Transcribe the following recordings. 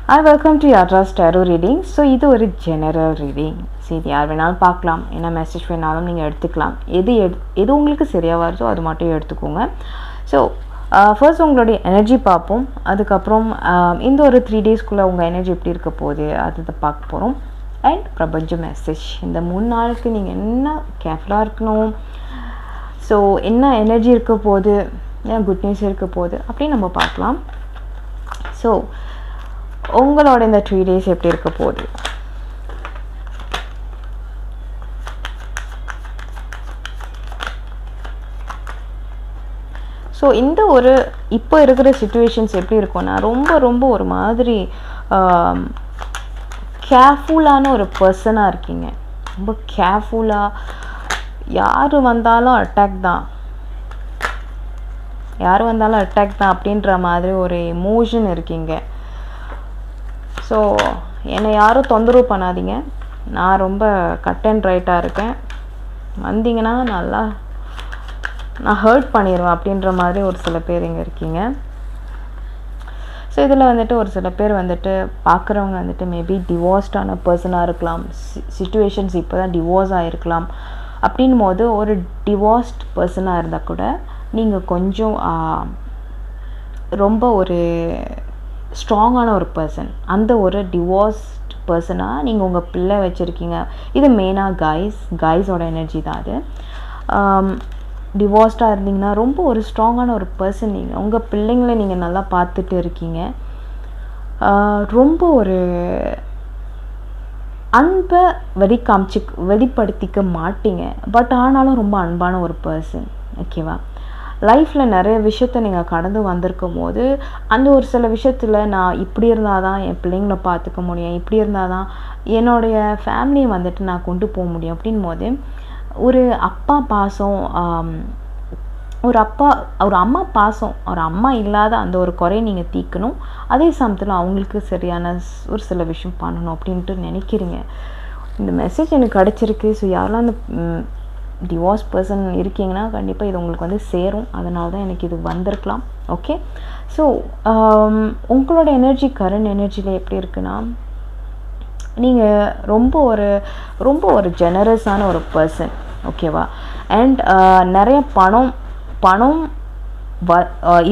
I welcome to Yatra's Tarot Reading. So இது ஒரு general reading. சரி, யார் வேணாலும் பார்க்கலாம், என்ன மெசேஜ் வேணாலும் நீங்கள் எடுத்துக்கலாம். எது உங்களுக்கு சரியாக வருதோ அது மட்டும் எடுத்துக்கோங்க. ஸோ ஃபர்ஸ்ட் உங்களுடைய எனர்ஜி பார்ப்போம். அதுக்கப்புறம் இந்த ஒரு 3 டேஸ்க்குள்ளே உங்கள் எனர்ஜி எப்படி இருக்க போகுது அதை பார்க்க போகிறோம். அண்ட் பிரபஞ்ச மெசேஜ் இந்த 3 நாளுக்கு நீங்கள் என்ன கேர்ஃபுல்லாக இருக்கணும், ஸோ என்ன எனர்ஜி இருக்க போகுது, என்ன குட் நியூஸ் இருக்க போகுது அப்படின்னு நம்ம பார்க்கலாம். ஸோ உங்களோட இந்த 3 டேஸ் எப்படி இருக்க போகுது? ஸோ இந்த ஒரு இப்போ இருக்கிற சிச்சுவேஷன்ஸ் எப்படி இருக்கும்னா ரொம்ப ஒரு மாதிரி கேர்ஃபுல்லான ஒரு பர்சனாக இருக்கீங்க. ரொம்ப கேர்ஃபுல்லாக, யார் வந்தாலும் அட்டாக் தான் அப்படின்ற மாதிரி ஒரு எமோஷன் இருக்கீங்க. ஸோ என்னை யாரும் தொந்தரவு பண்ணாதீங்க, நான் ரொம்ப கட் அண்ட் ரைட்டாக இருக்கேன், வந்தீங்கன்னா நல்லா நான் ஹர்ட் பண்ணிடுவேன் அப்படின்ற மாதிரி ஒரு சில பேர் இங்கே இருக்கீங்க. ஸோ இதில் வந்துட்டு ஒரு சில பேர் வந்துட்டு பார்க்குறவங்க வந்துட்டு மேபி டிவோர்ஸ்டான பர்சனாக இருக்கலாம், சிச்சுவேஷன்ஸ் இப்போ தான் டிவோர்ஸ் ஆகிருக்கலாம். அப்படின் போது ஒரு டிவோர்ஸ்ட் பர்சனாக இருந்தால் கூட நீங்கள் கொஞ்சம் ரொம்ப ஒரு ஸ்ட்ராங்கான ஒரு பர்சன், அந்த ஒரு டிவோர்ஸ்ட் பர்சனாக நீங்கள் உங்கள் பிள்ளை வச்சுருக்கீங்க. இது மெயினாக கைஸோட எனர்ஜி தான் அது. டிவோர்ஸ்டாக இருந்தீங்கன்னா ரொம்ப ஒரு ஸ்ட்ராங்கான ஒரு பர்சன் நீங்கள். உங்கள் பிள்ளைங்களை நீங்கள் நல்லா பார்த்துட்டு இருக்கீங்க. ரொம்ப ஒரு அன்பை வெளிப்படுத்திக்க மாட்டீங்க, பட் ஆனாலும் ரொம்ப அன்பான ஒரு பர்சன். ஓகேவா? லைஃப்பில் நிறைய விஷயத்த நீங்கள் கடந்து வந்திருக்கும் போது அந்த ஒரு சில விஷயத்தில் நான் இப்படி இருந்தால் தான் என் பிள்ளைங்களை பார்த்துக்க முடியும், இப்படி இருந்தால் தான் என்னுடைய ஃபேமிலியை வந்துட்டு நான் கொண்டு போக முடியும் அப்படின் போது ஒரு அப்பா பாசம், ஒரு அம்மா பாசம், ஒரு அம்மா இல்லாத அந்த ஒரு குறையை நீங்கள் தீர்க்கணும். அதே சமயத்தில் அவங்களுக்கு சரியான ஒரு சில விஷயம் பண்ணணும் அப்படின்ட்டு நினைக்கிறீங்க. இந்த மெசேஜ் எனக்கு கிடச்சிருக்கு. ஸோ யாரெல்லாம் அந்த டிவோர்ஸ் பர்சன் இருக்கீங்கன்னா கண்டிப்பாக இது உங்களுக்கு வந்து சேரும். அதனால தான் எனக்கு இது வந்திருக்கலாம். ஓகே, ஸோ உங்களோட எனர்ஜி கரண்ட் எனர்ஜியில் எப்படி இருக்குன்னா நீங்கள் ரொம்ப ஒரு ஜெனரஸான ஒரு பர்சன். ஓகேவா? அண்ட் நிறைய பணம்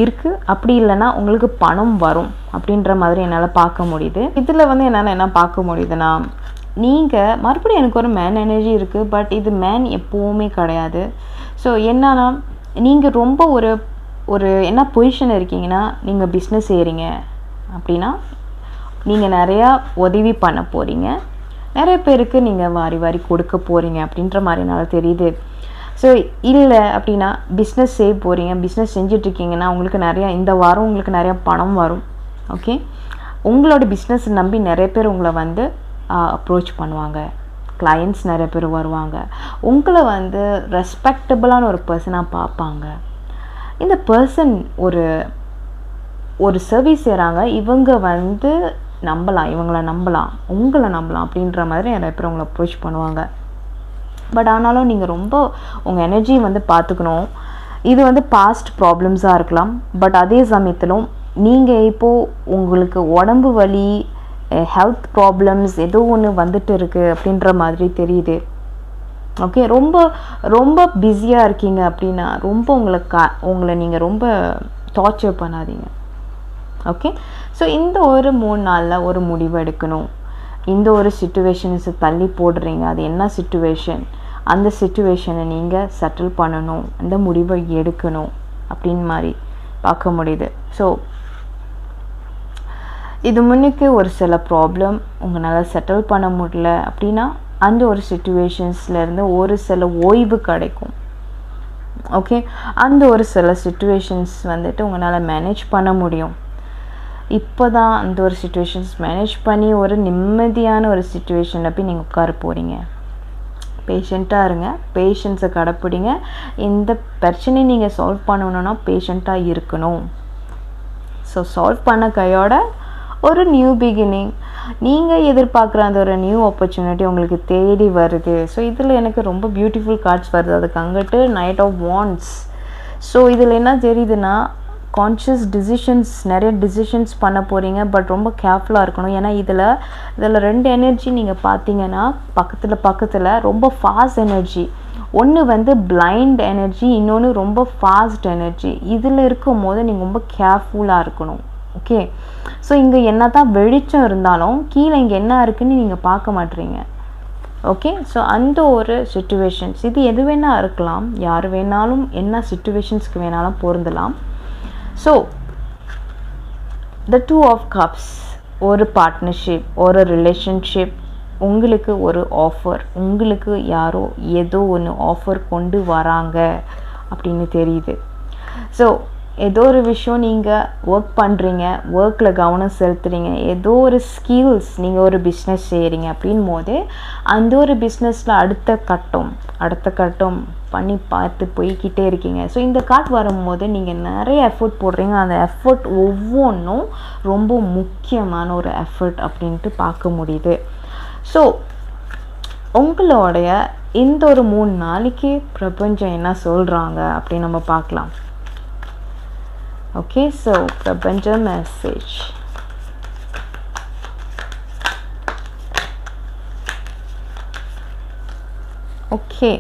இருக்குது. அப்படி இல்லைன்னா உங்களுக்கு பணம் வரும் அப்படின்ற மாதிரி என்னால் பார்க்க முடியுது. இதில் வந்து என்னால் என்ன பார்க்க முடியுதுன்னா, நீங்கள் மறுபடியும் எனக்கு ஒரு மேன் எனர்ஜி இருக்குது, பட் இது மேன் எப்போவுமே கிடையாது. ஸோ என்னன்னா நீங்கள் ரொம்ப ஒரு என்ன பொசிஷன் இருக்கீங்கன்னா, நீங்கள் பிஸ்னஸ் செய்கிறீங்க அப்படின்னா நீங்கள் நிறையா உதவி பண்ண போகிறீங்க, நிறைய பேருக்கு நீங்கள் வாரி கொடுக்க போகிறீங்க அப்படின்ற மாதிரி என்னால் தெரியுது. ஸோ இல்லை அப்படின்னா பிஸ்னஸ் செய்ய போகிறீங்க, பிஸ்னஸ் செஞ்சிட்ருக்கீங்கன்னா உங்களுக்கு நிறையா இந்த வாரம் உங்களுக்கு நிறையா பணம் வரும். ஓகே, உங்களோட பிஸ்னஸ் நம்பி நிறைய பேர் உங்களை வந்து அப்ரோச் பண்ணுவாங்க, கிளையண்ட்ஸ் நிறைய பேர் வருவாங்க, உங்களை வந்து ரெஸ்பெக்டபுளான ஒரு பர்சனாக பார்ப்பாங்க. இந்த பர்சன் ஒரு சர்வீஸ் செய்கிறாங்க, இவங்களை நம்பலாம், உங்களை நம்பலாம் அப்படின்ற மாதிரி நிறைய பேர் உங்களை அப்ரோச் பண்ணுவாங்க. பட் ஆனாலும் நீங்கள் ரொம்ப உங்கள் எனர்ஜி வந்து பார்த்துக்கணும். இது வந்து பாஸ்ட் ப்ராப்ளம்ஸாக இருக்கலாம், பட் அதே சமயத்திலும் நீங்கள் இப்போது உங்களுக்கு உடம்பு வலி, ஹெல்த் ப்ராப்ளம்ஸ் ஏதோ ஒன்று வந்துட்டு இருக்குது அப்படின்ற மாதிரி தெரியுது. ஓகே, ரொம்ப பிஸியாக இருக்கீங்க அப்படின்னா ரொம்ப உங்களை நீங்கள் ரொம்ப டார்ச்சர் பண்ணாதீங்க. ஓகே, ஸோ இந்த ஒரு 3 நாளில் ஒரு முடிவு எடுக்கணும். இந்த ஒரு சிச்சுவேஷன்ஸை தள்ளி போடுறீங்க, அது என்ன சிச்சுவேஷன், அந்த சிச்சுவேஷனை நீங்கள் செட்டில் பண்ணணும், அந்த முடிவை எடுக்கணும் அப்படின்னு மாதிரி பார்க்க முடியுது. ஸோ இது முன்னுக்கு ஒரு சில ப்ராப்ளம் உங்களால் செட்டில் பண்ண முடியல அப்படின்னா அந்த ஒரு சிச்சுவேஷன்ஸ்லேருந்து ஒரு சில ஓய்வு கிடைக்கும். ஓகே, அந்த ஒரு சில சிச்சுவேஷன்ஸ் வந்துட்டு உங்களால் மேனேஜ் பண்ண முடியும். இப்போ தான் அந்த ஒரு சிச்சுவேஷன்ஸ் மேனேஜ் பண்ணி ஒரு நிம்மதியான ஒரு சிச்சுவேஷனில் போய் நீங்கள் உட்கார போகிறீங்க. பேஷண்ட்டாக இருங்க, பேஷன்ஸை கடைப்பிடிங்க. இந்த பிரச்சனையை நீங்கள் சால்வ் பண்ணணுன்னா பேஷண்ட்டாக இருக்கணும். ஸோ சால்வ் பண்ண கையோட ஒரு நியூ பிகினிங், நீங்கள் எதிர்பார்க்குற அந்த ஒரு நியூ ஆப்பர்ச்சுனிட்டி உங்களுக்கு தேடி வருது. ஸோ இதில் எனக்கு ரொம்ப பியூட்டிஃபுல் கார்ட்ஸ் வருது. அதுக்கு அங்கிட்டு நைட் ஆஃப் வாண்ட்ஸ். ஸோ இதில் என்ன தெரியுதுன்னா கான்ஷியஸ் டிசிஷன்ஸ், நிறைய டிசிஷன்ஸ் பண்ண போகிறீங்க. பட் ரொம்ப கேர்ஃபுல்லாக இருக்கணும். ஏன்னா இதில் 2 எனர்ஜி நீங்கள் பார்த்தீங்கன்னா பக்கத்தில் ரொம்ப ஃபாஸ்ட் எனர்ஜி. ஒன்று வந்து பிளைண்ட் எனர்ஜி, இன்னொன்று ரொம்ப ஃபாஸ்ட் எனர்ஜி. இதில் இருக்கும் போது நீங்கள் ரொம்ப கேர்ஃபுல்லாக இருக்கணும். ஓகே, ஸோ இங்கே என்ன தான் வெளிச்சம் இருந்தாலும் கீழே இங்கே என்ன இருக்குதுன்னு நீங்கள் பார்க்க மாட்டீங்க. ஓகே, ஸோ அந்த ஒரு சிச்சுவேஷன்ஸ், இது எது வேணால் இருக்கலாம், யார் வேணாலும் என்ன சிச்சுவேஷன்ஸ்க்கு வேணாலும் பொருந்தலாம். ஸோ the 2 of cups, ஒரு பார்ட்னர்ஷிப், ஒரு ரிலேஷன்ஷிப், உங்களுக்கு ஒரு ஆஃபர், உங்களுக்கு யாரோ ஏதோ ஒன்று ஆஃபர் கொண்டு வராங்க அப்படின்னு தெரியுது. ஸோ ஏதோ ஒரு விஷயம் நீங்கள் ஒர்க் பண்ணுறீங்க, ஒர்க்கில் கவனம் செலுத்துறீங்க, ஏதோ ஒரு ஸ்கில்ஸ், நீங்கள் ஒரு பிஸ்னஸ் செய்கிறீங்க அப்படின் போது அந்த ஒரு பிஸ்னஸில் அடுத்த கட்டம் பண்ணி பார்த்து போய்கிட்டே இருக்கீங்க. ஸோ இந்த கார்ட் வரும்போது நீங்கள் நிறைய எஃபர்ட் போடுறீங்க. அந்த எஃபர்ட் ஒவ்வொன்றும் ரொம்ப முக்கியமான ஒரு எஃபர்ட் அப்படின்ட்டு பார்க்க முடியுது. ஸோ உங்களுடைய இந்த ஒரு 3 நாளைக்கு பிரபஞ்சம் என்ன சொல்கிறாங்க அப்படின்னு நம்ம பார்க்கலாம். Okay, so Prabanja message. Okay.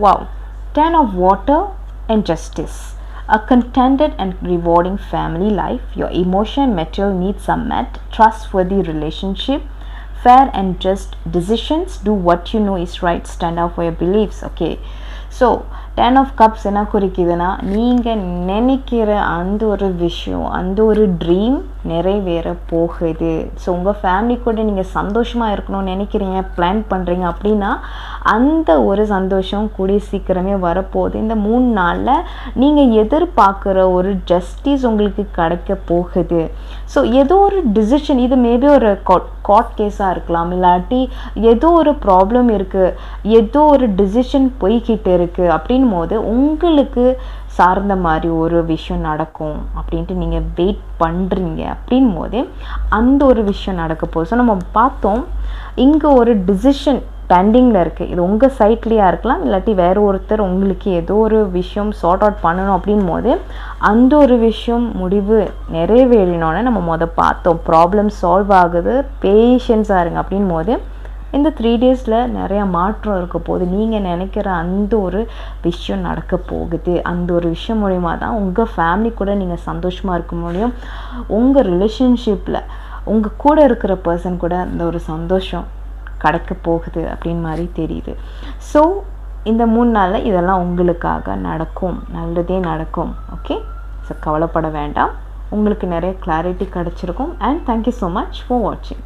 Wow. 10 of water and justice. A contented and rewarding family life. Your emotion and material needs are met. Trustworthy relationship. Fair and just decisions. Do what you know is right. Stand up for your beliefs. Okay. So 10 of cups என்ன குறிக்குதுன்னா, நீங்கள் நினைக்கிற அந்த ஒரு விஷயம், அந்த ஒரு dream நிறைவேற போகுது. ஸோ உங்கள் ஃபேமிலி கூட நீங்கள் சந்தோஷமாக இருக்கணும்னு நினைக்கிறீங்க, பிளான் பண்ணுறீங்க அப்படின்னா அந்த ஒரு சந்தோஷம் கூடிய சீக்கிரமே வரப்போகுது. இந்த 3 நாளில் நீங்கள் எதிர்பார்க்குற ஒரு ஜஸ்டிஸ் உங்களுக்கு கிடைக்க போகுது. ஸோ ஏதோ ஒரு டிசிஷன், இது மேபி ஒரு கோர்ட் கேஸாக இருக்கலாம், இல்லாட்டி ஏதோ ஒரு ப்ராப்ளம் இருக்குது, ஏதோ ஒரு டிசிஷன் போய்கிட்டு இருக்குது அப்படின் போது உங்களுக்கு சார்ந்த மாதிரி ஒரு விஷயம் நடக்கும் அப்படின்ட்டு நீங்கள் வெயிட் பண்ணுறீங்க. அப்படின் போது அந்த ஒரு விஷயம் நடக்க போகுது. ஸோ நம்ம பார்த்தோம், இங்கே ஒரு டிசிஷன் பெண்டிங்கில் இருக்குது. இது உங்கள் சைட்லேயா இருக்கலாம், இல்லாட்டி வேறு ஒருத்தர் உங்களுக்கு ஏதோ ஒரு விஷயம் சார்ட் அவுட் பண்ணணும் அப்படின் போது அந்த ஒரு விஷயம் முடிவு நிறைவேறினோன்னே நம்ம பார்த்தோம் ப்ராப்ளம் சால்வ் ஆகுது, பேஷன்ஸாக இருங்க அப்படின் போது இந்த 3 டேஸில் நிறையா மாற்றம் இருக்க போகுது. நீங்கள் நினைக்கிற அந்த ஒரு விஷயம் நடக்க போகுது. அந்த ஒரு விஷயம் மூலிமா தான் உங்கள் ஃபேமிலி கூட நீங்கள் சந்தோஷமாக இருக்க முடியும். உங்கள் ரிலேஷன்ஷிப்பில் உங்கள் கூட இருக்கிற பர்சன் கூட அந்த ஒரு சந்தோஷம் கிடைக்க போகுது அப்படின்னு மாதிரி தெரியுது. ஸோ இந்த 3 நாளில் இதெல்லாம் உங்களுக்காக நடக்கும், நல்லதே நடக்கும். ஓகே, ஸோ கவலைப்பட வேண்டாம், உங்களுக்கு நிறைய கிளாரிட்டி கிடச்சிருக்கும். And thank you so much for வாட்சிங்.